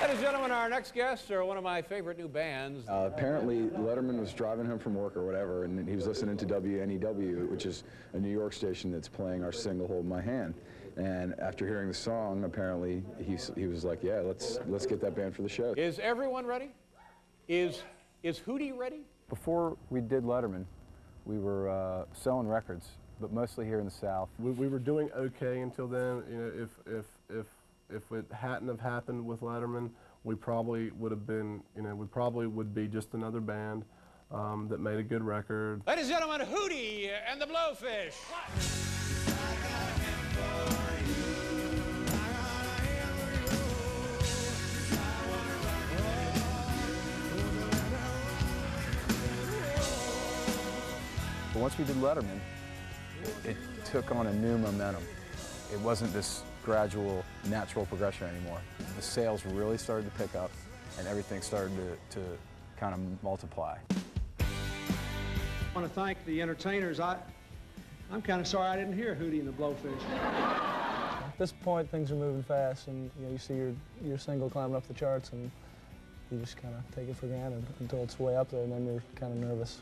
Ladies and gentlemen, our next guests are one of my favorite new bands. Apparently, Letterman was driving home from work or whatever, and he was listening to WNEW, which is a New York station that's playing our single "Hold My Hand." And after hearing the song, apparently he was like, "Yeah, let's get that band for the show." Is everyone ready? Is Hootie ready? Before we did Letterman, we were selling records, but mostly here in the South. We were doing okay until then. You know, if it hadn't have happened with Letterman, we probably would have been, you know, we probably would be just another band that made a good record. Ladies and gentlemen, Hootie and the Blowfish. But once we did Letterman, it took on a new momentum. It wasn't this gradual, natural progression anymore. The sales really started to pick up, and everything started to kind of multiply. I want to thank the entertainers. I'm kind of sorry I didn't hear Hootie and the Blowfish. At this point, things are moving fast, and you see your single climbing up the charts, and you just kind of take it for granted until it's way up there, and then you're kind of nervous.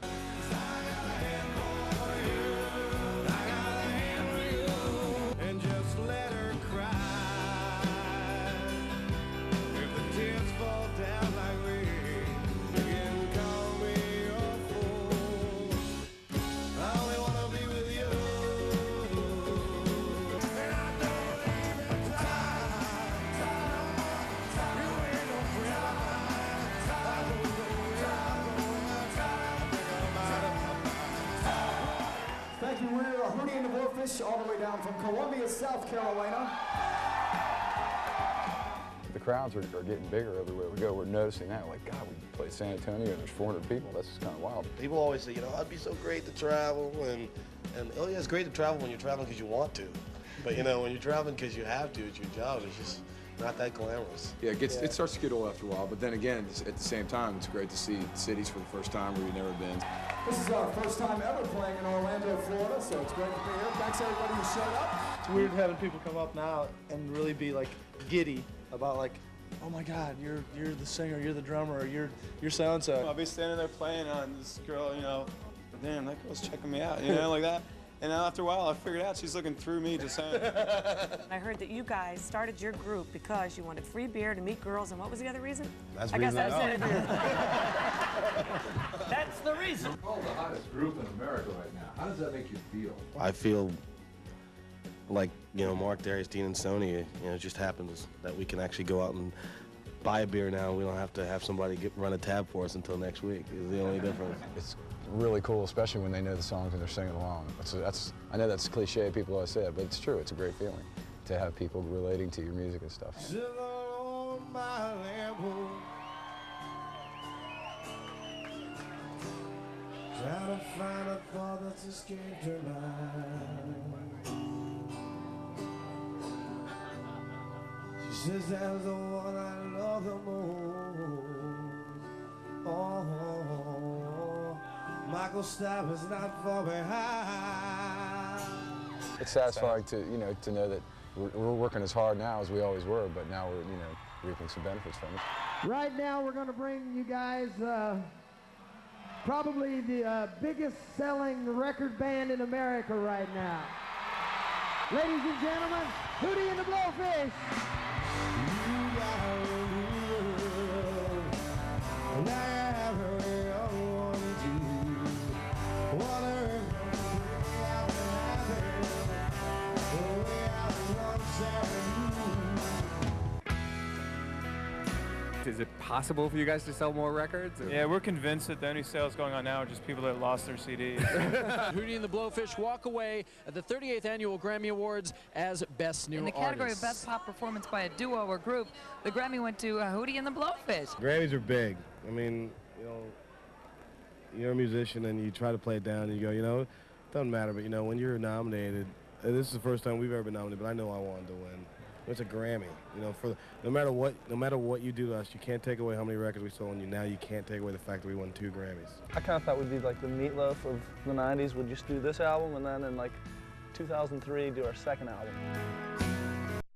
Thank you. We're Hootie and the Blowfish, all the way down from Columbia, South Carolina. The crowds are getting bigger everywhere we go. We're noticing that. Like, God, we played San Antonio and there's 400 people. That's just kind of wild. People always say, you know, it'd be so great to travel, and oh yeah, it's great to travel when you're traveling because you want to. But you know, when you're traveling because you have to, it's your job, it's just not that glamorous. Yeah, it starts to get old after a while, but then again, at the same time, it's great to see cities for the first time where you've never been. This is our first time ever playing in Orlando, Florida, so it's great to be here. Thanks everybody who showed up. It's weird having people come up now and really be like giddy about like, oh my God, you're the singer, you're the drummer, or you're so-and-so. I'll be standing there playing on this girl, you know, damn, that girl's checking me out, you know, like that. And after a while, I figured out she's looking through me to saying. I heard that you guys started your group because you wanted free beer to meet girls, and what was the other reason? That's I the guess reason. that's it. That's the reason. You're called the hottest group in America right now. How does that make you feel? I feel like, you know, Mark, Darius, Dean, and Sony, you know, it just happens that we can actually go out and buy a beer now. We don't have to have somebody run a tab for us until next week. Is the only difference. It's really cool, especially when they know the songs and they're singing along. I know that's cliche, people always say it, but it's true. It's a great feeling to have people relating to your music and stuff. Trying to find a thought that's escaped her mind. She says that's the one I love the most. Oh, Michael Stipe is not far behind. It's satisfying to know that we're working as hard now as we always were, but now we're reaping some benefits from it. Right now we're going to bring you guys probably the biggest selling record band in America right now. Ladies and gentlemen, Hootie and the Blowfish. Is it possible for you guys to sell more records? Or? Yeah, we're convinced that the only sales going on now are just people that lost their CDs. Hootie and the Blowfish walk away at the 38th Annual Grammy Awards as Best New Artist. In the category of Best Pop Performance by a Duo or Group, the Grammy went to Hootie and the Blowfish. Grammys are big. I mean, you know, you're a musician and you try to play it down and you go, you know, it doesn't matter, but you know, when you're nominated, this is the first time we've ever been nominated, but I know I wanted to win. It's a Grammy, you know. No matter what you do to us, you can't take away how many records we sold, and now you can't take away the fact that we won 2 Grammys. I kind of thought we'd be like the Meatloaf of the 90s. We'd just do this album, and then in like 2003, do our second album.